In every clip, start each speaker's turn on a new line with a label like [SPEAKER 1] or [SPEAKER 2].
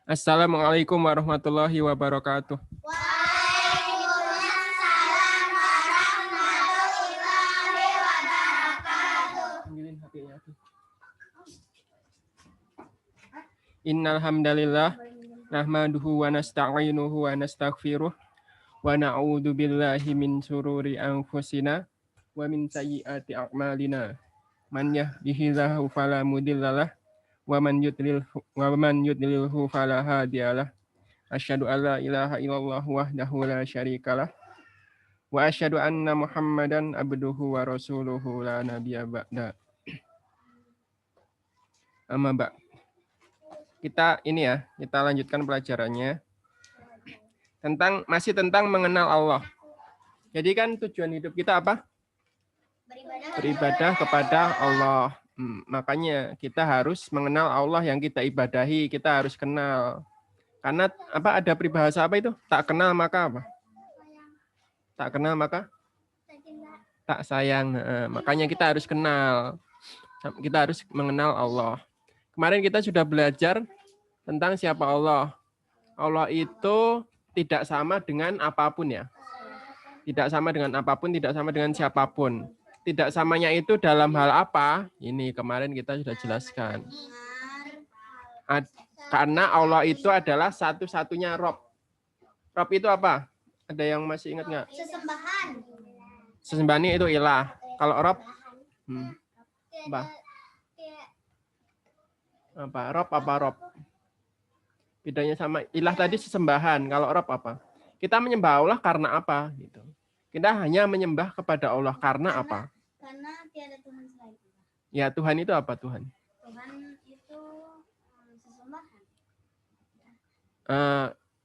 [SPEAKER 1] Assalamualaikum warahmatullahi wabarakatuh.
[SPEAKER 2] Waalaikumsalam warahmatullahi wabarakatuh.
[SPEAKER 1] Innal hamdalillah nahmaduhu wa nasta'inuhu wa nastaghfiruh wa na'udzu billahi min shururi anfusina wa min sayyiati a'malina. Man yahdihillahu fala mudhillalah wa man yudlilhu fala hadiyalah. Asyhadu an la ilaha illallah wahdahu la syarikalah wa asyhadu anna Muhammadan abduhu wa rasuluhu la nabiyya ba'da. Amma ba'd. Kita lanjutkan pelajarannya masih tentang mengenal Allah. Jadi kan tujuan hidup kita apa? Beribadah kepada Allah. Makanya kita harus mengenal Allah yang kita ibadahi, kita harus kenal. Karena apa, ada peribahasa apa itu? Tak kenal maka apa? Tak kenal maka tak sayang. Makanya kita harus kenal. Kita harus mengenal Allah. Kemarin kita sudah belajar tentang siapa Allah. Allah itu tidak sama dengan apapun ya. Tidak sama dengan apapun, tidak sama dengan siapapun. Tidak samanya itu dalam hal apa? Ini kemarin kita sudah jelaskan. Karena Allah itu adalah satu-satunya Rob. Rob itu apa? Ada yang masih ingat nggak?
[SPEAKER 2] Sesembahan.
[SPEAKER 1] Sesembahan itu ilah. Kalau Rob? Apa? Rob apa Rob? Bedanya sama ilah tadi sesembahan. Kalau Rob apa? Kita menyembah Allah karena apa? Gitu. Kita hanya menyembah kepada Allah karena apa?
[SPEAKER 2] Karena tiada Tuhan selain Allah.
[SPEAKER 1] Ya, Tuhan itu apa Tuhan?
[SPEAKER 2] Tuhan itu sesembahan.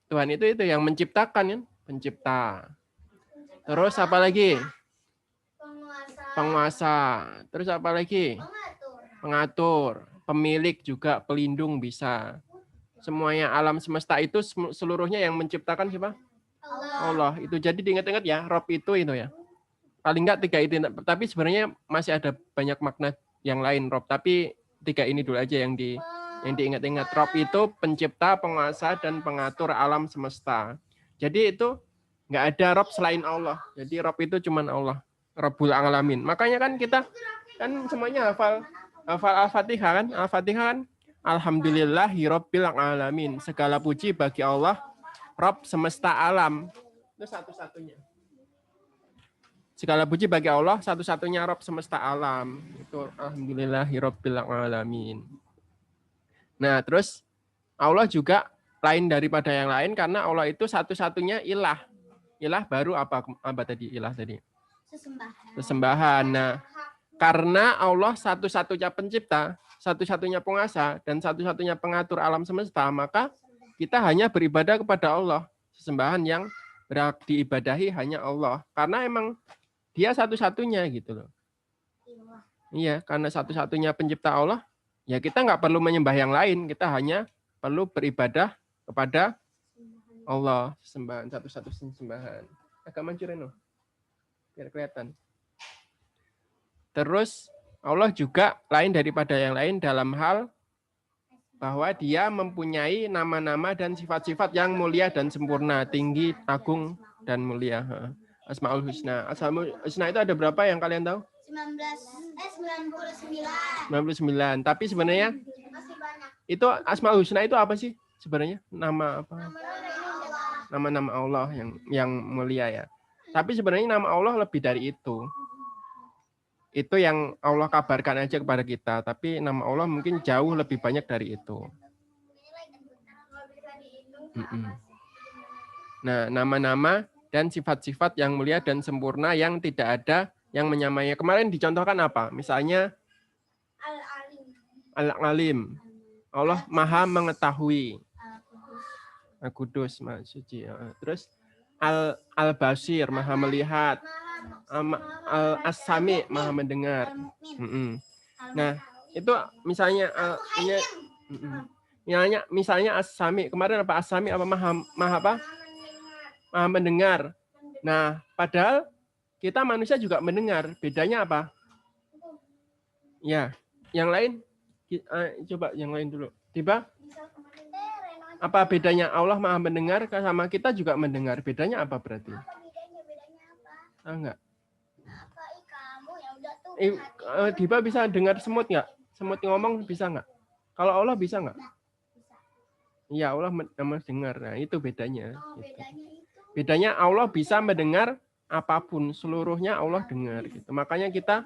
[SPEAKER 1] Tuhan itu yang menciptakan kan? Pencipta. Terus apa lagi? Penguasa. Terus apa lagi? Pengatur. Pemilik juga, pelindung bisa. Semuanya alam semesta itu seluruhnya yang menciptakan siapa? Allah. Itu jadi diingat-ingat ya, Rob itu ya. Paling enggak 3 itu, tapi sebenarnya masih ada banyak makna yang lain Rob, tapi 3 ini dulu aja yang diingat-ingat. Rob itu pencipta, penguasa, dan pengatur alam semesta. Jadi itu enggak ada Rob selain Allah. Jadi Rob itu cuman Allah, Rabbul Alamin. Makanya kan kita kan semuanya hafal Al-Fatihah kan? Al-Fatihah kan Alhamdulillahirabbil alamin. Segala puji bagi Allah, Rabb semesta alam. Itu satu-satunya. Segala puji bagi Allah, satu-satunya Rabb semesta alam. Itu Alhamdulillahirabbil alamin. Nah, terus Allah juga lain daripada yang lain karena Allah itu satu-satunya ilah. Ilah baru apa tadi? Ilah tadi. Sesembahan. Nah, karena Allah satu-satunya pencipta, satu-satunya penguasa, dan satu-satunya pengatur alam semesta, maka kita hanya beribadah kepada Allah. Sesembahan yang berhak diibadahi hanya Allah. Karena emang dia satu-satunya gitu loh. Iya, karena satu-satunya pencipta Allah, ya kita nggak perlu menyembah yang lain. Kita hanya perlu beribadah kepada Allah. Sembahan, satu-satunya sembahan. Agak maju Reno, biar kelihatan. Terus Allah juga lain daripada yang lain dalam hal bahwa dia mempunyai nama-nama dan sifat-sifat yang mulia dan sempurna, tinggi, agung, dan mulia. Asmaul Husna. Asmaul Husna itu ada berapa yang kalian tahu? 99. Tapi sebenarnya itu Asmaul Husna itu apa sih sebenarnya? Nama apa? Nama-nama Allah yang mulia ya. Tapi sebenarnya nama Allah lebih dari itu. Itu yang Allah kabarkan aja kepada kita, tapi nama Allah mungkin jauh lebih banyak dari itu. Nah, nama-nama dan sifat-sifat yang mulia dan sempurna yang tidak ada yang menyamainya. Kemarin dicontohkan apa? Misalnya Al-Alim. Allah Maha mengetahui. Al-Qudus, Maha Suci. Terus Al-Basir, Maha melihat. As-Sami, Maha mendengar. Nah, itu misalnya misalnya As-Sami. Kemarin apa As-Sami apa Maha apa? Maha mendengar. Nah, padahal kita manusia juga mendengar. Bedanya apa? Ya, yang lain coba yang lain dulu. Tiba? Apa bedanya Allah Maha mendengar sama kita juga mendengar? Bedanya apa berarti?
[SPEAKER 2] Apa bedanya? Bedanya apa?
[SPEAKER 1] Ah, enggak.
[SPEAKER 2] Apa kamu ya udah tuh.
[SPEAKER 1] Diba bisa dengar semut nggak? Semut ngomong bisa nggak? Kalau Allah bisa nggak?
[SPEAKER 2] Bisa.
[SPEAKER 1] Iya, Allah mendengar. Nah, itu bedanya.
[SPEAKER 2] Oh,
[SPEAKER 1] Gitu.
[SPEAKER 2] bedanya itu.
[SPEAKER 1] Bedanya Allah bisa mendengar apapun, seluruhnya Allah dengar. Gitu. Makanya kita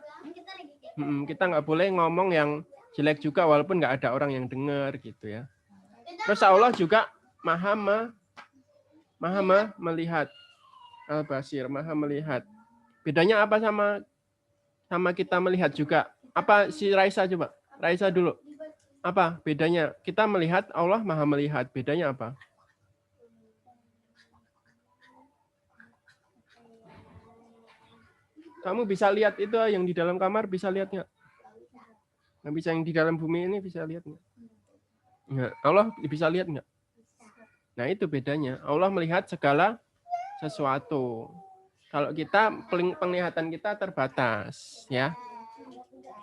[SPEAKER 1] kita nggak boleh ngomong yang jelek juga walaupun nggak ada orang yang dengar gitu ya. Terus Allah juga maha melihat. Al-Basir, maha melihat. Bedanya apa sama kita melihat juga? Apa si Raisa coba? Raisa dulu. Apa bedanya? Kita melihat, Allah maha melihat. Bedanya apa? Kamu bisa lihat itu yang di dalam kamar, bisa lihat nggak? Nggak bisa, yang di dalam bumi ini bisa lihat nggak? Nggak. Allah bisa lihat nggak? Nah itu bedanya. Allah melihat segala sesuatu. Kalau kita penglihatan kita terbatas, ya.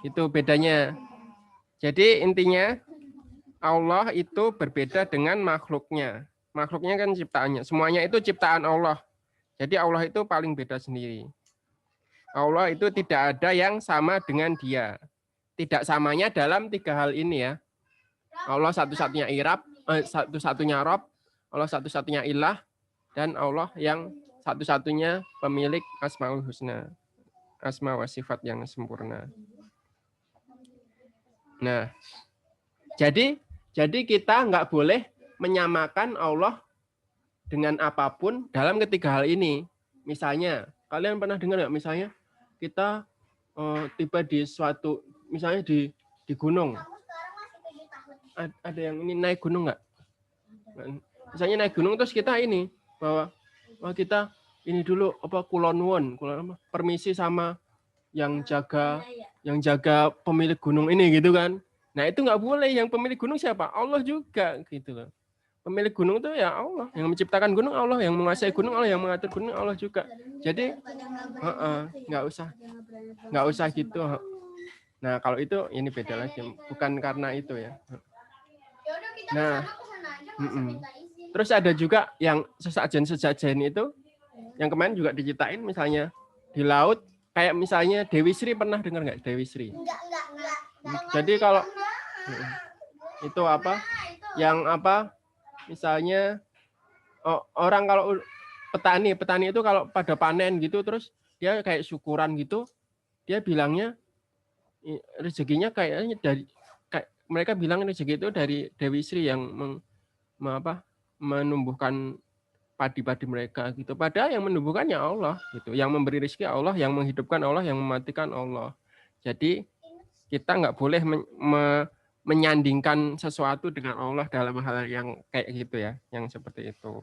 [SPEAKER 1] Itu bedanya. Jadi intinya Allah itu berbeda dengan makhluknya. Makhluknya kan ciptaannya. Semuanya itu ciptaan Allah. Jadi Allah itu paling beda sendiri. Allah itu tidak ada yang sama dengan Dia. Tidak samanya dalam 3 hal ini ya. Allah satu-satunya satu-satunya Rabb, Allah satu-satunya Ilah, dan Allah yang satu-satunya pemilik Asmaul Husna. Asma wa sifat yang sempurna. Nah, jadi kita nggak boleh menyamakan Allah dengan apapun dalam ketiga hal ini. Misalnya, kalian pernah dengar nggak? Misalnya kita tiba di suatu, misalnya di gunung. Ada yang ini naik gunung nggak? Misalnya naik gunung terus kita ini bahwa kita ini dulu apa kulon permisi sama yang jaga pemilik gunung ini gitu kan. Nah itu nggak boleh, yang pemilik gunung siapa? Allah juga gitu loh. Pemilik gunung itu ya Allah, yang menciptakan gunung Allah, yang menguasai gunung Allah, yang mengatur gunung Allah juga. Jadi nggak usah gitu. Nah kalau itu ini beda lagi, bukan karena itu ya. Nah, terus ada juga yang sesajen itu, yang kemarin juga diceritain misalnya di laut, kayak misalnya Dewi Sri, pernah dengar nggak Dewi Sri? Enggak. Jadi kalau itu apa? Yang apa? Misalnya orang kalau petani itu kalau pada panen gitu terus dia kayak syukuran gitu, dia bilangnya rezekinya kayaknya mereka bilang rezeki itu dari Dewi Sri yang menumbuhkan padi-padi mereka gitu. Padahal yang menumbuhkannya Allah gitu, yang memberi rezeki Allah, yang menghidupkan Allah, yang mematikan Allah. Jadi kita nggak boleh menyandingkan sesuatu dengan Allah dalam hal yang kayak gitu ya, yang seperti itu.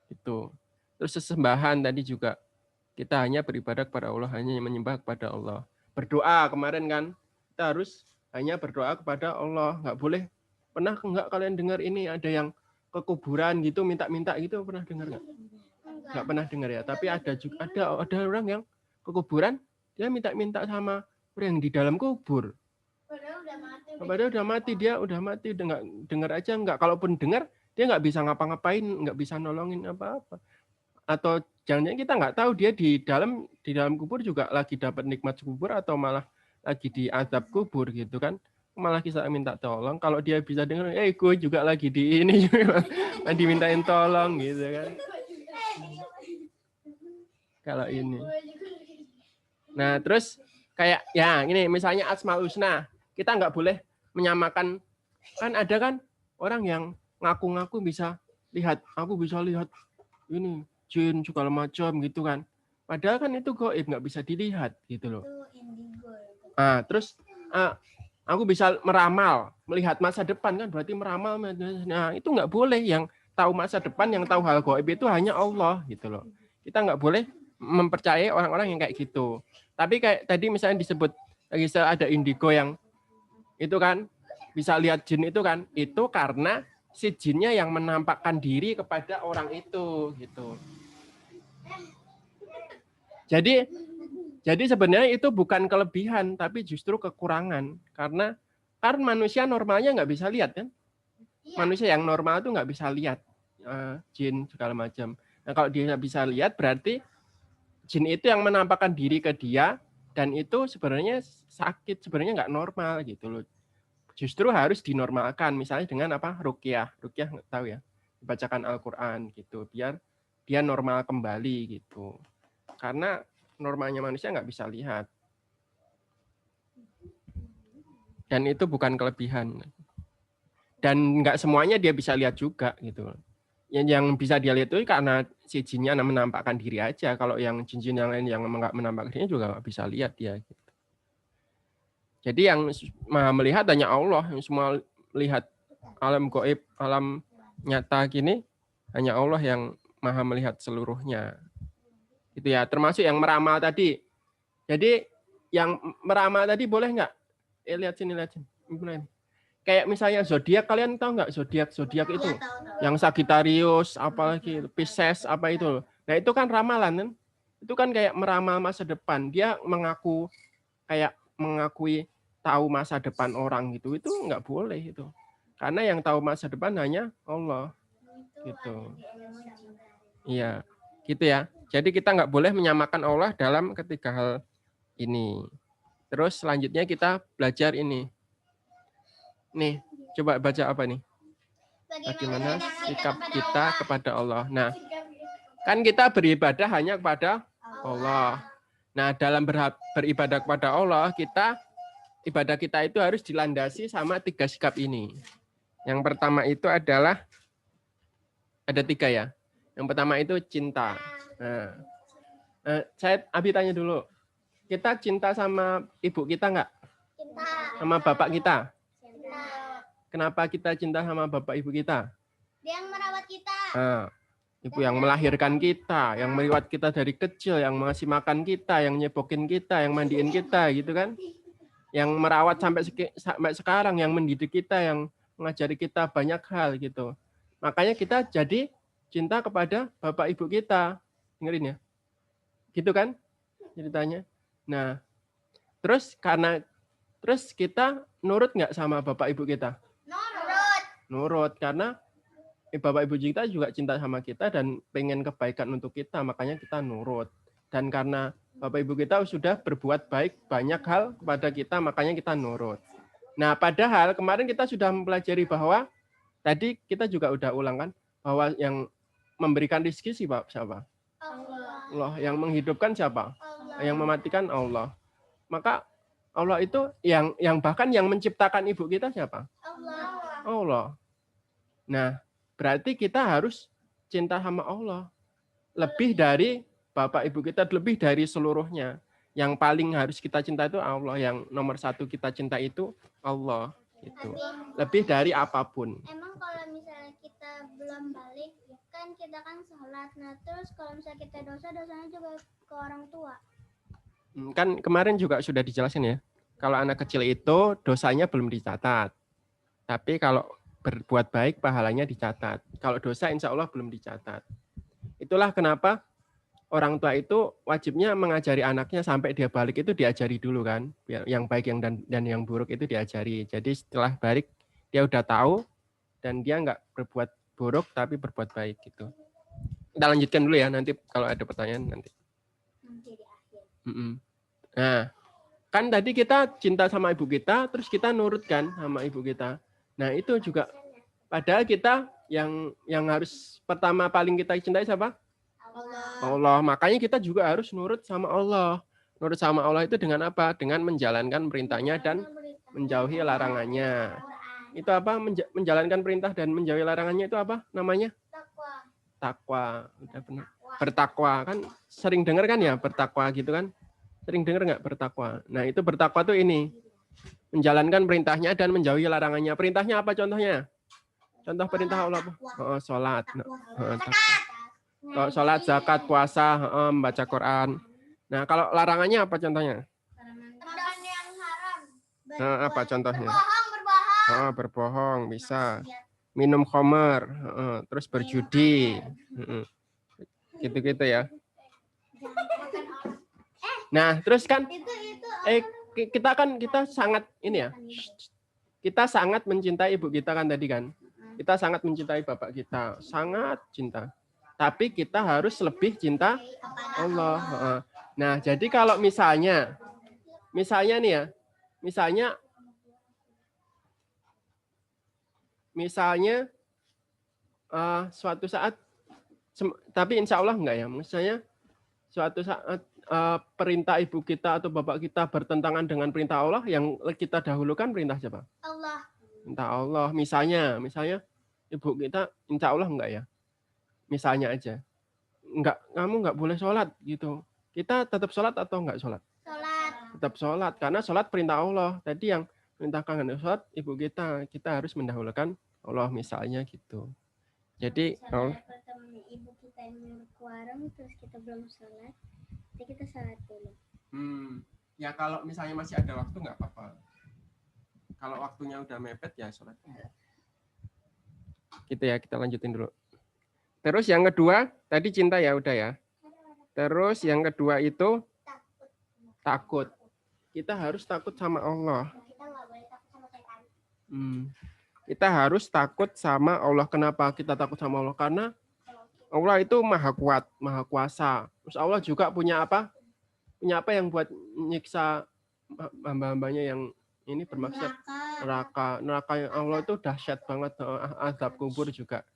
[SPEAKER 1] Itu. Terus sesembahan tadi juga, kita hanya beribadah kepada Allah, hanya menyembah kepada Allah. Berdoa kemarin kan, kita harus hanya berdoa kepada Allah, nggak boleh. Pernah nggak kalian dengar ini ada yang ke kuburan gitu minta-minta gitu, pernah dengar nggak? Nggak pernah dengar ya. Tapi ada juga ada orang yang ke kuburan dia minta-minta sama orang yang di dalam kubur. Padahal udah mati, dia udah mati, udah nggak dengar aja nggak. Kalaupun dengar dia nggak bisa ngapa-ngapain, nggak bisa nolongin apa-apa. Atau jangan-jangan kita nggak tahu dia di dalam kubur juga lagi dapat nikmat kubur atau malah lagi diazab kubur gitu kan. Malah kita minta tolong, kalau dia bisa dengar, gue juga lagi di ini juga dimintain tolong gitu kan. Kalau ini. Nah, terus kayak ya ini misalnya Asmaul Husna, kita nggak boleh menyamakan, kan ada kan orang yang ngaku-ngaku bisa lihat, aku bisa lihat ini jin segala macam gitu kan. Padahal kan itu gaib, nggak bisa dilihat gitu loh. Nah, terus aku bisa meramal, melihat masa depan kan berarti meramal. Nah, itu nggak boleh. Yang tahu masa depan, yang tahu hal gaib itu hanya Allah gitu loh. Kita nggak boleh mempercayai orang-orang yang kayak gitu. Tapi kayak tadi misalnya disebut ada indigo yang itu kan bisa lihat jin itu kan, itu karena si jinnya yang menampakkan diri kepada orang itu gitu. Jadi sebenarnya itu bukan kelebihan, tapi justru kekurangan. Karena manusia normalnya nggak bisa lihat kan. manusia yang normal tuh nggak bisa lihat jin segala macam. Nah kalau dia nggak bisa lihat berarti jin itu yang menampakkan diri ke dia dan itu sebenarnya sakit, sebenarnya nggak normal gitu loh. Justru harus dinormalkan misalnya dengan apa? Ruqyah nggak tahu ya, dibacakan Al-Qur'an gitu biar dia normal kembali gitu. Karena normalnya manusia nggak bisa lihat. Dan itu bukan kelebihan. Dan nggak semuanya dia bisa lihat juga gitu. Yang bisa dia lihat itu karena si jinnya menampakkan diri aja. Kalau yang jin-jin yang lain yang nggak menampakkan dirinya juga nggak bisa lihat dia. Gitu. Jadi yang maha melihat hanya Allah. Yang semua lihat alam gaib, alam nyata gini, hanya Allah yang maha melihat seluruhnya. Gitu ya. Termasuk yang meramal tadi. Jadi yang meramal tadi boleh nggak? Lihat sini. Kayak misalnya zodiak, kalian tahu nggak zodiak itu? Yang Sagittarius, apalagi Pisces, apa itu? Nah itu kan ramalan kan? Itu kan kayak meramal masa depan. Dia mengakui tahu masa depan orang gitu. Itu nggak boleh itu. Karena yang tahu masa depan hanya Allah. Gitu. Iya, gitu ya. Jadi kita nggak boleh menyamakan Allah dalam ketiga hal ini. Terus selanjutnya kita belajar ini. Nih, coba baca apa nih? Bagaimana sikap kita kepada Allah. Nah, kan kita beribadah hanya kepada Allah. Nah, dalam beribadah kepada Allah, ibadah kita itu harus dilandasi sama 3 sikap ini. Yang pertama itu adalah, ada 3 ya. Yang pertama itu cinta. Nah, Abi tanya dulu, kita cinta sama ibu kita nggak?
[SPEAKER 2] Cinta.
[SPEAKER 1] Sama bapak kita?
[SPEAKER 2] Cinta.
[SPEAKER 1] Kenapa kita cinta sama bapak ibu kita?
[SPEAKER 2] Dia yang merawat kita.
[SPEAKER 1] Nah, ibu yang melahirkan kita, yang merawat kita dari kecil, yang ngasih makan kita, yang nyebokin kita, yang mandiin kita, gitu kan? Yang merawat sampai sekarang, yang mendidik kita, yang mengajari kita banyak hal gitu. Makanya kita jadi cinta kepada bapak ibu kita. Dengerin ya. Gitu kan ceritanya. Nah, terus kita nurut nggak sama bapak ibu kita? Nurut karena bapak ibu kita juga cinta sama kita dan pengen kebaikan untuk kita, makanya kita nurut. Dan karena bapak ibu kita sudah berbuat baik banyak hal kepada kita, makanya kita nurut. Nah, padahal kemarin kita sudah mempelajari bahwa tadi kita juga udah ulang kan bahwa yang memberikan rezeki siapa? Allah. Yang menghidupkan siapa? Allah. Yang mematikan Allah. Maka Allah itu yang bahkan yang menciptakan ibu kita siapa? Allah. Nah, berarti kita harus cinta sama Allah. Lebih dari bapak ibu kita, lebih dari seluruhnya. Yang paling harus kita cinta itu Allah. Yang nomor 1 kita cinta itu Allah. Gitu. Lebih dari apapun.
[SPEAKER 2] Emang kalau misalnya kita belum balik, kan kita kan sholat. Nah, terus kalau misalnya kita dosanya juga ke orang tua.
[SPEAKER 1] Kan kemarin juga sudah dijelasin ya. Kalau anak kecil itu dosanya belum dicatat. Tapi kalau berbuat baik pahalanya dicatat. Kalau dosa insya Allah belum dicatat. Itulah kenapa orang tua itu wajibnya mengajari anaknya sampai dia balik itu diajari dulu kan. Yang baik dan yang buruk itu diajari. Jadi setelah balik dia udah tahu dan dia nggak berbuat buruk tapi berbuat baik gitu. Kita lanjutkan dulu ya, nanti kalau ada pertanyaan nanti. Nah, kan tadi kita cinta sama ibu kita, terus kita nurut kan sama ibu kita. Nah, itu juga padahal kita yang harus pertama paling kita cintai siapa? Allah. Makanya kita juga harus nurut sama Allah. Nurut sama Allah itu dengan apa? Dengan menjalankan perintahnya dan menjauhi larangannya. Itu apa? Menjalankan perintah dan menjauhi larangannya itu apa namanya? Takwa. Udah benar. Bertakwa kan sering dengar kan ya bertakwa gitu kan? Sering dengar nggak bertakwa? Nah, itu bertakwa tuh ini. Menjalankan perintahnya dan menjauhi larangannya. Perintahnya apa contohnya? Contoh perintah Allah apa? Sholat. Sholat, zakat, puasa, membaca Quran. Nah, kalau larangannya apa contohnya?
[SPEAKER 2] Makan yang haram.
[SPEAKER 1] Nah, apa contohnya?
[SPEAKER 2] Berbohong.
[SPEAKER 1] Berbohong bisa. Minum khamar, terus berjudi. Gitu-gitu ya. Nah, terus kan kita sangat ini ya. Kita sangat mencintai ibu kita kan tadi kan. Kita sangat mencintai bapak kita, sangat cinta. Tapi kita harus lebih cinta Allah. Nah, jadi kalau misalnya nih ya, misalnya suatu saat, tapi insya Allah enggak ya, misalnya suatu saat perintah ibu kita atau bapak kita bertentangan dengan perintah Allah, yang kita dahulukan perintah siapa?
[SPEAKER 2] Allah.
[SPEAKER 1] Perintah Allah. Misalnya ibu kita, insya Allah enggak ya? Misalnya aja, enggak, kamu enggak boleh sholat gitu. Kita tetap sholat atau enggak sholat?
[SPEAKER 2] Sholat.
[SPEAKER 1] Tetap sholat, karena sholat perintah Allah. Tadi yang perintahkan sholat ibu kita harus mendahulukan Allah misalnya gitu. Jadi
[SPEAKER 2] Ibu kita yang nyuruh ke warung terus kita belum sholat, jadi kita sholat dulu.
[SPEAKER 1] Ya kalau misalnya masih ada waktu nggak apa-apa. Kalau waktunya udah mepet ya sholat. Gitu ya, kita lanjutin dulu. Terus yang kedua, tadi cinta ya udah ya. Terus yang kedua itu takut. Kita harus takut sama Allah.
[SPEAKER 2] Kita nggak boleh takut sama setan.
[SPEAKER 1] Kita harus takut sama Allah. Kenapa kita takut sama Allah? Karena Allah itu maha kuat, maha kuasa. Terus Allah juga punya apa? Punya apa yang buat nyiksa hamba-hambanya yang ini bermaksud neraka. Neraka yang Allah itu dahsyat banget. Azab kubur juga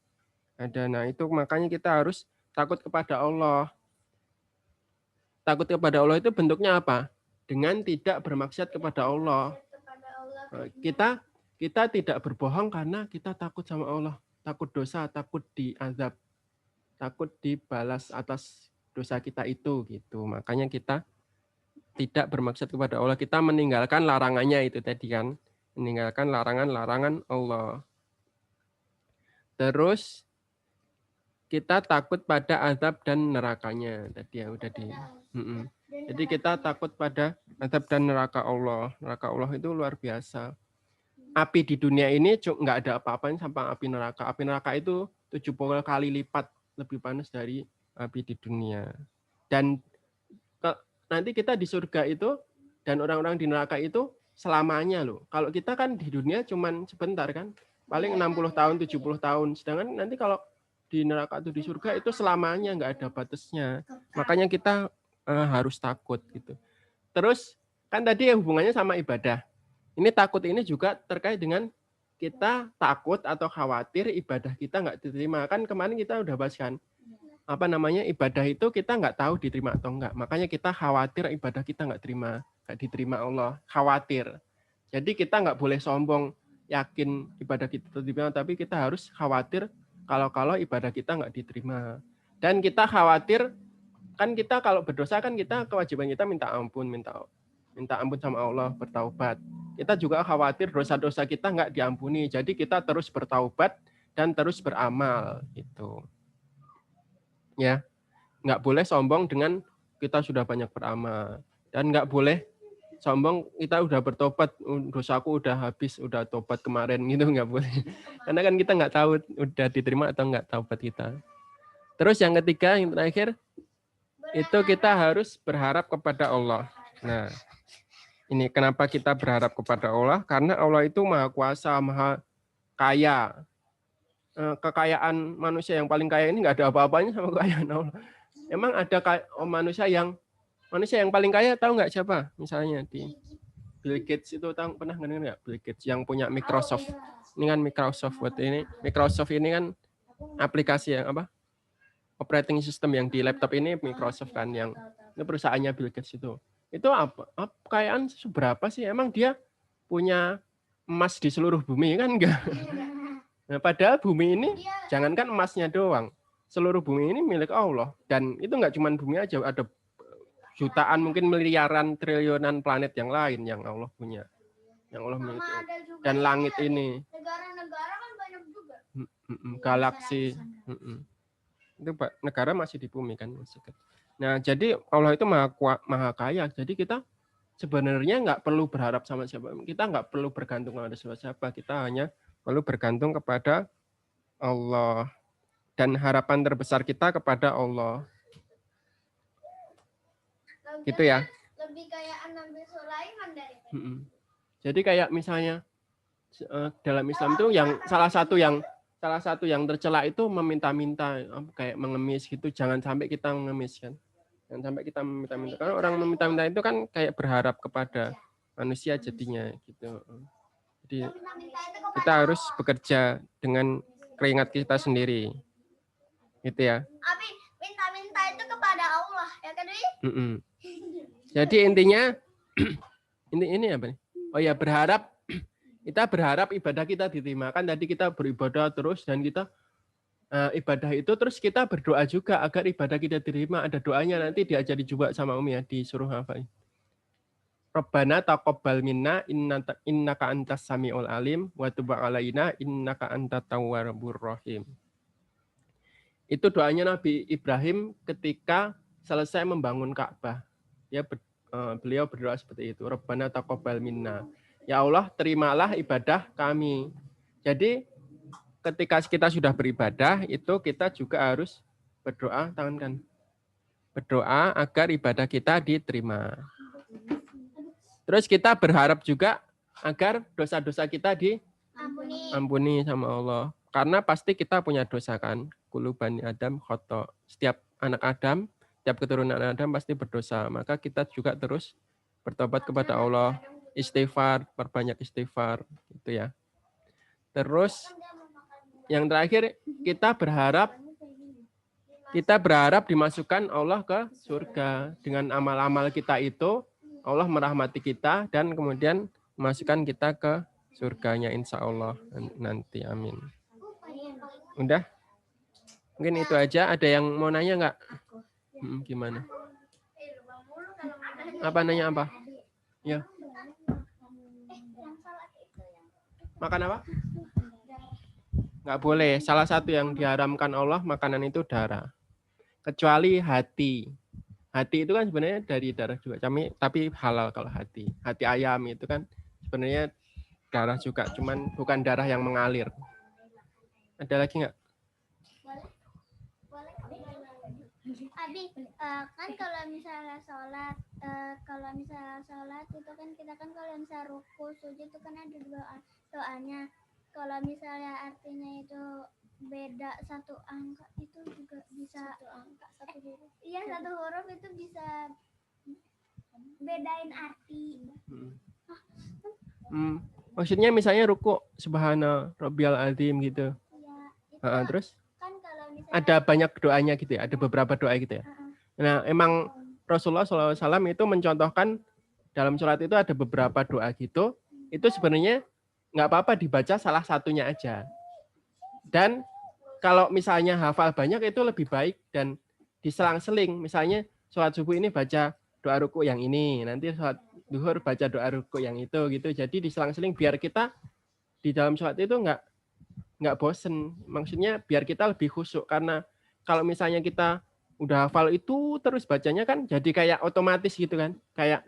[SPEAKER 1] ada. Nah itu makanya kita harus takut kepada Allah. Takut kepada Allah itu bentuknya apa? Dengan tidak bermaksiat kepada Allah. Kita tidak berbohong karena kita takut sama Allah. Takut dosa, takut diazab, takut dibalas atas dosa kita itu gitu. Makanya kita tidak bermaksud kepada Allah. Kita meninggalkan larangannya itu tadi kan. Meninggalkan larangan-larangan Allah. Terus kita takut pada azab dan nerakanya. Tadi ya udah di. Jadi kita takut pada azab dan neraka Allah. Neraka Allah itu luar biasa. Api di dunia ini nggak ada apa-apanya sama api neraka. Api neraka itu 70 kali lipat lebih panas dari api di dunia. Dan nanti kita di surga itu dan orang-orang di neraka itu selamanya loh. Kalau kita kan di dunia cuman sebentar kan. Paling 60 tahun, 70 tahun. Sedangkan nanti kalau di neraka atau di surga itu selamanya, nggak ada batasnya. Makanya kita harus takut gitu. Terus kan tadi ya hubungannya sama ibadah. Ini takut ini juga terkait dengan kita takut atau khawatir ibadah kita nggak diterima. Kan kemarin kita udah bahas kan, ibadah itu kita nggak tahu diterima atau enggak. Makanya kita khawatir ibadah kita nggak diterima Allah. Khawatir. Jadi kita nggak boleh sombong yakin ibadah kita diterima, tapi kita harus khawatir kalau ibadah kita nggak diterima. Dan kita khawatir, kan kita kalau berdosa kan kita kewajiban kita minta ampun sama Allah, bertaubat. Kita juga khawatir dosa-dosa kita nggak diampuni. Jadi kita terus bertaubat dan terus beramal gitu. Ya, nggak boleh sombong dengan kita sudah banyak beramal, dan nggak boleh sombong kita udah bertobat, dosaku udah habis, udah tobat kemarin gitu, nggak boleh. Karena kan kita nggak tahu udah diterima atau nggak taubat kita. Terus yang ketiga, yang terakhir, itu kita harus berharap kepada Allah. Nah, ini kenapa kita berharap kepada Allah? Karena Allah itu maha kuasa, maha kaya. Kekayaan manusia yang paling kaya ini nggak ada apa-apanya sama kekayaan Allah. Emang ada manusia yang paling kaya, tahu nggak siapa? Misalnya di Bill Gates itu, pernah dengar nggak? Bill Gates yang punya Microsoft. Ini kan Microsoft buat ini. Microsoft ini kan aplikasi yang apa? Operating system yang di laptop ini Microsoft kan, yang ini perusahaannya Bill Gates itu. Itu apa? Kekayaan seberapa sih? Emang dia punya emas di seluruh bumi kan enggak? Nah, padahal bumi ini jangankan emasnya doang, seluruh bumi ini milik Allah. Dan itu nggak cuma bumi aja, ada jutaan, mungkin miliaran, triliunan planet yang lain yang Allah punya, yang Allah miliki. Dan langit ini,
[SPEAKER 2] Negara-negara kan banyak juga.
[SPEAKER 1] Galaksi, itu negara masih di bumi kan. Nah, jadi Allah itu maha kaya. Jadi kita sebenarnya nggak perlu berharap sama siapa. Kita nggak perlu bergantung pada siapa. Kita hanya perlu bergantung kepada Allah. Dan harapan terbesar kita kepada Allah. Gitu ya.
[SPEAKER 2] Lebih kayak Nabi Sulaiman dari
[SPEAKER 1] Jadi kayak misalnya dalam Islam itu yang salah satu yang salah satu yang tercela itu meminta-minta, kayak mengemis gitu. Jangan sampai kita mengemis kan. Jangan sampai kita meminta-minta. Karena orang meminta-minta itu kan kayak berharap kepada manusia jadinya gitu. Jadi kita harus bekerja dengan keringat kita sendiri. Gitu ya.
[SPEAKER 2] Abi, minta-minta itu kepada Allah, ya kan, Wi?
[SPEAKER 1] Jadi intinya ini apa nih? Oh ya, kita berharap ibadah kita diterima. Kan tadi kita beribadah terus dan kita ibadah itu terus kita berdoa juga agar ibadah kita diterima. Ada doanya nanti diajari juga sama Umi ya, disuruh hafal. Rabbana taqabbal minna innaka antas samiul alim wa tub alaina innaka antat tawwabur rahim. Itu doanya Nabi Ibrahim ketika selesai membangun Ka'bah. Beliau berdoa seperti itu. Rabbana taqabbal minna. Ya Allah, terimalah ibadah kami. Jadi ketika kita sudah beribadah, itu kita juga harus berdoa, tangankan. Berdoa agar ibadah kita diterima. Terus kita berharap juga agar dosa-dosa kita diampuni sama Allah. Karena pasti kita punya dosa kan. Kullu bani Adam khoto. Setiap anak Adam, setiap keturunan Adam pasti berdosa. Maka kita juga terus bertobat kepada Allah. Istighfar, perbanyak istighfar. Gitu ya. Terus yang terakhir kita berharap dimasukkan Allah ke surga. Dengan amal-amal kita itu Allah merahmati kita dan kemudian memasukkan kita ke surganya insya Allah nanti. Amin. Udah? Mungkin itu aja. Ada yang mau nanya nggak? Gimana? Apa nanya apa? Ya. Makan apa? Nggak boleh. Salah satu yang diharamkan Allah makanan itu darah. Kecuali hati. Hati itu kan sebenarnya dari darah juga. Tapi halal kalau hati. Hati ayam itu kan sebenarnya darah juga. Cuman bukan darah yang mengalir. Ada lagi nggak?
[SPEAKER 2] Abi, kan kalau misalnya sholat itu kan kita kan kalau misalnya ruku sujud itu kan ada doanya. Kalau misalnya artinya itu beda satu angka itu juga bisa satu huruf. Iya, satu huruf itu bisa bedain arti.
[SPEAKER 1] Maksudnya misalnya ruku subhana rabbiyal azim gitu.
[SPEAKER 2] Iya,
[SPEAKER 1] terus
[SPEAKER 2] kan kalau misalnya
[SPEAKER 1] ada banyak doanya gitu ya, ada beberapa doa gitu ya. Nah, emang Rasulullah SAW itu mencontohkan dalam sholat itu ada beberapa doa gitu. Itu sebenarnya nggak apa-apa dibaca salah satunya aja. Dan kalau misalnya hafal banyak itu lebih baik dan diselang-seling. Misalnya sholat subuh ini baca doa ruku yang ini, nanti sholat duhur baca doa ruku yang itu gitu. Jadi diselang-seling biar kita di dalam sholat itu nggak bosen. Maksudnya biar kita lebih khusyuk. Karena kalau misalnya kita udah hafal itu terus bacanya kan jadi kayak otomatis gitu kan. Kayak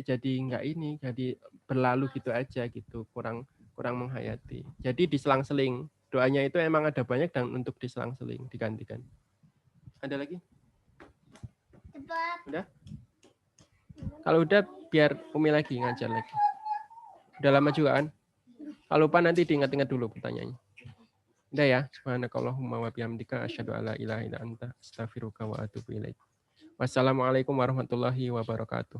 [SPEAKER 1] jadi nggak ini, jadi berlalu gitu aja gitu. Kurang menghayati. Jadi diselang-seling. Doanya itu emang ada banyak dan untuk diselang-seling, digantikan. Ada lagi?
[SPEAKER 2] cepat.
[SPEAKER 1] Udah? Kalau udah biar Umi lagi ngajar lagi. Udah lama juga kan? Kalau lupa nanti diingat-ingat dulu pertanyaannya. Udah ya. Subhanakallahumma wa bihamdika asyhadu alla ilaha illa anta astaghfiruka wa atubu ilaik. Wassalamualaikum warahmatullahi wabarakatuh.